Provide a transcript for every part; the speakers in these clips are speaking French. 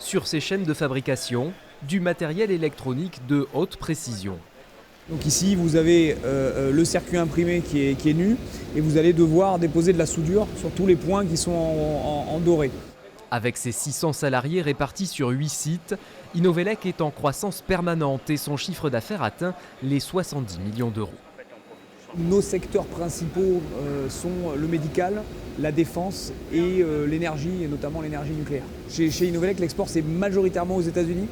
sur ces chaînes de fabrication du matériel électronique de haute précision. Donc ici, vous avez le circuit imprimé qui est nu et vous allez devoir déposer de la soudure sur tous les points qui sont en doré. Avec ses 600 salariés répartis sur 8 sites, Innovelec est en croissance permanente et son chiffre d'affaires atteint les 70 millions d'euros. Nos secteurs principaux sont le médical, la défense et l'énergie, et notamment l'énergie nucléaire. Chez Innovelec, l'export c'est majoritairement aux États-Unis,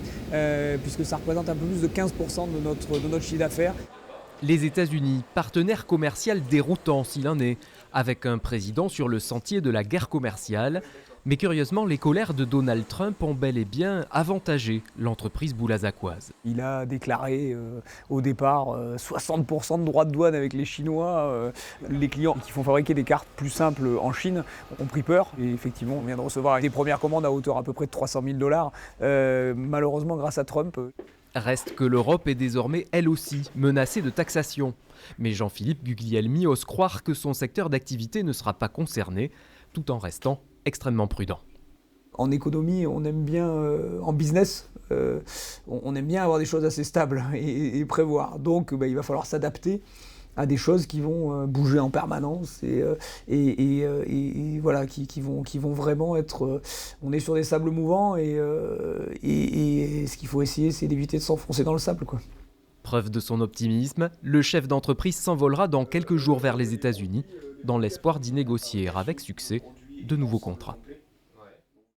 puisque ça représente un peu plus de 15% de notre chiffre d'affaires. Les États-Unis, partenaire commercial déroutant s'il en est, avec un président sur le sentier de la guerre commerciale. Mais curieusement, les colères de Donald Trump ont bel et bien avantagé l'entreprise boulazacoise. Il a déclaré au départ 60% de droits de douane avec les Chinois. Les clients qui font fabriquer des cartes plus simples en Chine ont pris peur. Et effectivement, on vient de recevoir des premières commandes à hauteur à peu près de 300 000 $, malheureusement grâce à Trump. Reste que l'Europe est désormais elle aussi menacée de taxation. Mais Jean-Philippe Guglielmi ose croire que son secteur d'activité ne sera pas concerné, tout en restant extrêmement prudent. En économie, on aime bien, en business, on aime bien avoir des choses assez stables et prévoir. Donc il va falloir s'adapter à des choses qui vont bouger en permanence et voilà, qui vont vraiment être... on est sur des sables mouvants et ce qu'il faut essayer, c'est d'éviter de s'enfoncer dans le sable, quoi. Preuve de son optimisme, le chef d'entreprise s'envolera dans quelques jours vers les États-Unis, dans l'espoir d'y négocier avec succès de nouveaux contrats.